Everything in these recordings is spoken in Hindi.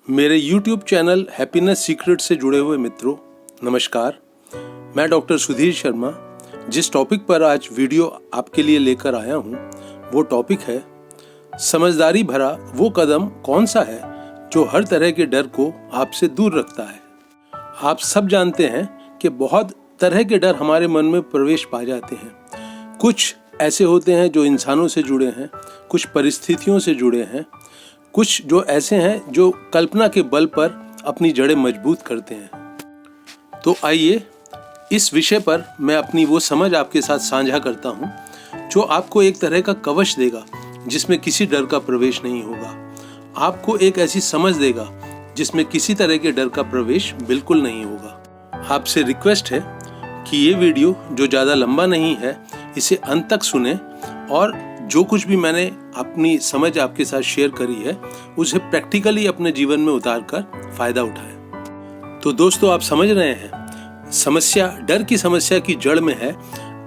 मेरे YouTube चैनल हैप्पीनेस सीक्रेट से जुड़े हुए मित्रों, नमस्कार। मैं डॉक्टर सुधीर शर्मा जिस टॉपिक पर आज वीडियो आपके लिए लेकर आया हूँ वो टॉपिक है समझदारी भरा वो कदम कौन सा है जो हर तरह के डर को आपसे दूर रखता है। आप सब जानते हैं कि बहुत तरह के डर हमारे मन में प्रवेश पा जाते हैं। कुछ ऐसे होते हैं जो इंसानों से जुड़े हैं, कुछ परिस्थितियों से जुड़े हैं, कुछ जो ऐसे हैं जो कल्पना के बल पर अपनी जड़ें मजबूत करते हैं। तो आइए इस विषय पर मैं अपनी वो समझ आपके साथ साझा करता हूँ जो आपको एक तरह का कवच देगा जिसमें किसी डर का प्रवेश नहीं होगा। आपको एक ऐसी समझ देगा जिसमें किसी तरह के डर का प्रवेश बिल्कुल नहीं होगा। आपसे रिक्वेस्ट है कि ये वीडियो जो ज़्यादा लंबा नहीं है इसे अंत तक सुने और जो कुछ भी मैंने अपनी समझ आपके साथ शेयर करी है उसे प्रैक्टिकली अपने जीवन में उतार कर फायदा उठाएं। तो दोस्तों, आप समझ रहे हैं, समस्या, डर की समस्या की जड़ में है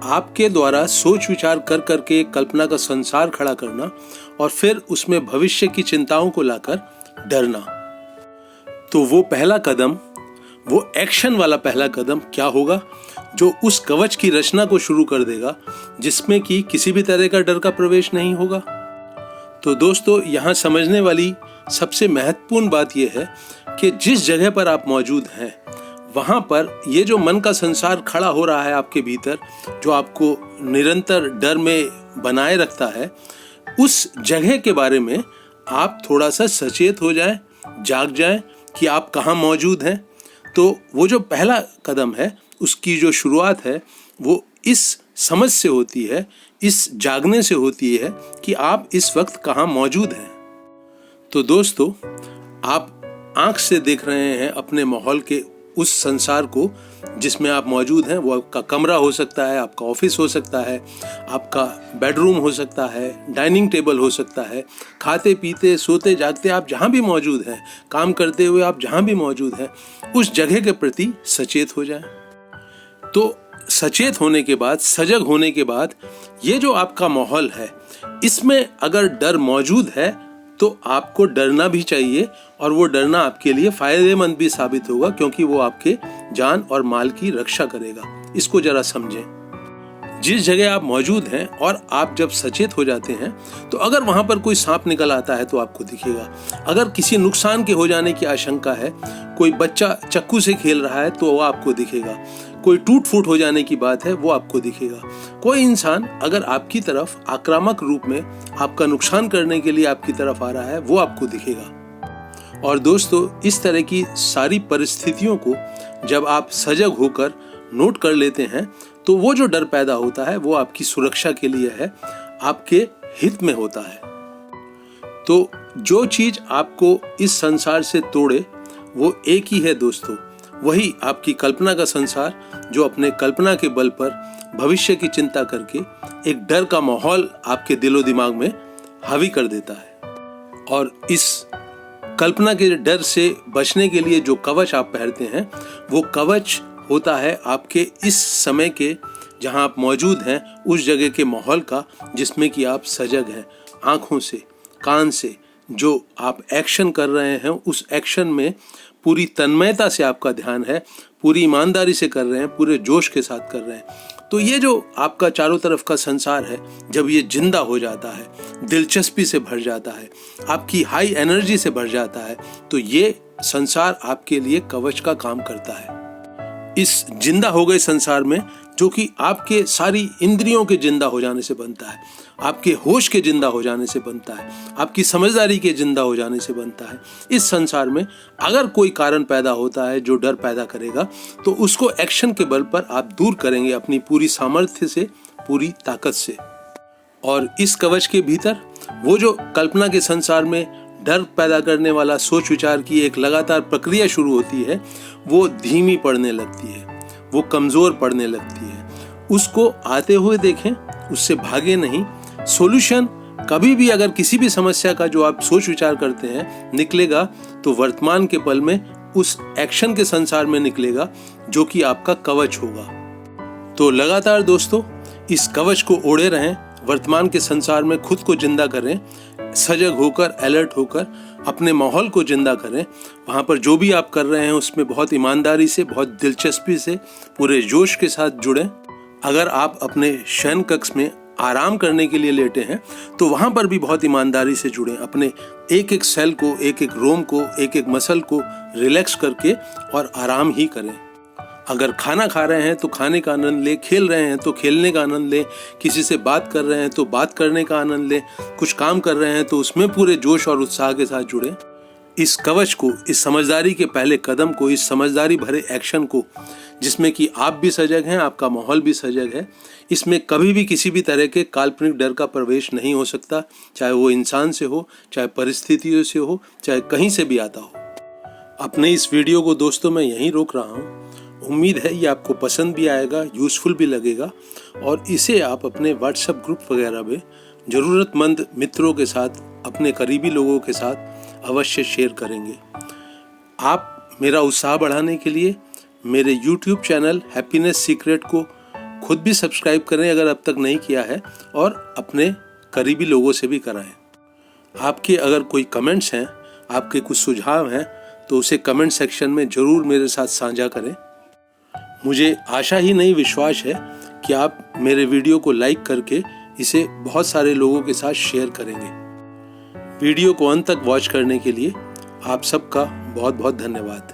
आपके द्वारा सोच विचार कर करके एक कल्पना का संसार खड़ा करना और फिर उसमें भविष्य की चिंताओं को लाकर डरना। तो वो पहला कदम, वो एक्शन वाला पहला कदम क्या होगा जो उस कवच की रचना को शुरू कर देगा जिसमें कि किसी भी तरह का डर का प्रवेश नहीं होगा। तो दोस्तों, यहाँ समझने वाली सबसे महत्वपूर्ण बात यह है कि जिस जगह पर आप मौजूद हैं वहाँ पर ये जो मन का संसार खड़ा हो रहा है आपके भीतर, जो आपको निरंतर डर में बनाए रखता है, उस जगह के बारे में आप थोड़ा सा सचेत हो जाएं, जाग जाएं कि आप कहाँ मौजूद हैं। तो वो जो पहला कदम है उसकी जो शुरुआत है वो इस समझ से होती है, इस जागने से होती है कि आप इस वक्त कहाँ मौजूद हैं। तो दोस्तों, आप आंख से देख रहे हैं अपने माहौल के उस संसार को जिसमें आप मौजूद हैं। वो आपका कमरा हो सकता है, आपका ऑफिस हो सकता है, आपका बेडरूम हो सकता है, डाइनिंग टेबल हो सकता है। खाते पीते सोते जागते आप जहाँ भी मौजूद हैं, काम करते हुए आप जहाँ भी मौजूद हैं, उस जगह के प्रति सचेत हो जाएं। तो सचेत होने के बाद, सजग होने के बाद, ये जो आपका माहौल है इसमें अगर डर मौजूद है तो आपको डरना भी चाहिए और वो डरना आपके लिए फायदेमंद भी साबित होगा क्योंकि वो आपके जान और माल की रक्षा करेगा। इसको जरा समझें। जिस जगह आप मौजूद हैं और आप जब सचेत हो जाते हैं तो अगर वहां पर कोई सांप निकल आता है तो आपको दिखेगा। अगर किसी नुकसान के हो जाने की आशंका है, कोई बच्चा चक्कू से खेल रहा है तो वो आपको दिखेगा, कोई टूट फूट हो जाने की बात है वो आपको दिखेगा। कोई इंसान अगर आपकी तरफ आक्रामक रूप में आपका नुकसान करने के लिए आपकी तरफ आ रहा है वो आपको दिखेगा। और दोस्तों, इस तरह की सारी परिस्थितियों को जब आप सजग होकर नोट कर लेते हैं तो वो जो डर पैदा होता है वो आपकी सुरक्षा के लिए है, आपके हित में होता है। तो जो चीज आपको इस संसार से तोड़े वो एक ही है दोस्तों, वही आपकी कल्पना का संसार जो अपने कल्पना के बल पर भविष्य की चिंता करके एक डर का माहौल आपके दिलो दिमाग में हावी कर देता है। और इस कल्पना के डर से बचने के लिए जो कवच आप पहनते हैं वो कवच होता है आपके इस समय के, जहां आप मौजूद हैं उस जगह के माहौल का जिसमें कि आप सजग हैं। आंखों से, कान से जो आप एक्शन कर रहे हैं उस एक्शन में पूरी तन्मयता से आपका ध्यान है, पूरी ईमानदारी से कर रहे हैं, पूरे जोश के साथ कर रहे हैं। तो ये जो आपका चारों तरफ का संसार है जब ये जिंदा हो जाता है, दिलचस्पी से भर जाता है, आपकी हाई एनर्जी से भर जाता है, तो ये संसार आपके लिए कवच का काम करता है। इस जिंदा हो गए संसार में, जो कि आपके सारी इंद्रियों के जिंदा हो जाने से बनता है, आपके होश के जिंदा हो जाने से बनता है, आपकी समझदारी के जिंदा हो जाने से बनता है, इस संसार में अगर कोई कारण पैदा होता है जो डर पैदा करेगा तो उसको एक्शन के बल पर आप दूर करेंगे अपनी पूरी सामर्थ्य से, पूरी ताकत से। और इस कवच के भीतर वो जो कल्पना के संसार में डर पैदा करने वाला सोच विचार की एक लगातार प्रक्रिया शुरू होती है वो धीमी पड़ने लगती है, वो कमजोर पड़ने लगती है। उसको आते हुए देखें, उससे भागे नहीं। सॉल्यूशन कभी भी अगर किसी भी समस्या का जो आप सोच विचार करते हैं निकलेगा तो वर्तमान के पल में उस एक्शन के संसार में निकलेगा जो कि आपका कवच होगा। तो लगातार दोस्तों इस कवच को ओढ़े रहें वर्तमान के संसार में खुद को जिंदा करें, सजग होकर, अलर्ट होकर अपने माहौल को जिंदा करें। वहाँ पर जो भी आप कर रहे हैं उसमें बहुत ईमानदारी से, बहुत दिलचस्पी से, पूरे जोश के साथ जुड़ें। अगर आप अपने शयन कक्ष में आराम करने के लिए लेटे हैं तो वहाँ पर भी बहुत ईमानदारी से जुड़ें। अपने एक एक सेल को, एक एक रोम को, एक एक मसल को रिलैक्स करके और आराम ही करें। अगर खाना खा रहे हैं तो खाने का आनंद लें, खेल रहे हैं तो खेलने का आनंद लें, किसी से बात कर रहे हैं तो बात करने का आनंद लें, कुछ काम कर रहे हैं तो उसमें पूरे जोश और उत्साह के साथ जुड़ें। इस कवच को, इस समझदारी के पहले कदम को, इस समझदारी भरे एक्शन को, जिसमें कि आप भी सजग हैं, आपका माहौल भी सजग है, इसमें कभी भी किसी भी तरह के काल्पनिक डर का प्रवेश नहीं हो सकता, चाहे वो इंसान से हो, चाहे परिस्थितियों से हो, चाहे कहीं से भी आता हो। अपने इस वीडियो को दोस्तों मैं यहीं रोक रहा हूँ। उम्मीद है ये आपको पसंद भी आएगा, यूज़फुल भी लगेगा और इसे आप अपने व्हाट्सएप ग्रुप वगैरह में ज़रूरतमंद मित्रों के साथ, अपने करीबी लोगों के साथ अवश्य शेयर करेंगे। आप मेरा उत्साह बढ़ाने के लिए मेरे YouTube चैनल हैप्पीनेस सीक्रेट को खुद भी सब्सक्राइब करें अगर अब तक नहीं किया है, और अपने करीबी लोगों से भी कराएं। आपके अगर कोई कमेंट्स हैं, आपके कुछ सुझाव हैं तो उसे कमेंट सेक्शन में ज़रूर मेरे साथ साझा करें। मुझे आशा ही नहीं, विश्वास है कि आप मेरे वीडियो को लाइक करके इसे बहुत सारे लोगों के साथ शेयर करेंगे। वीडियो को अंत तक वॉच करने के लिए आप सबका बहुत बहुत धन्यवाद।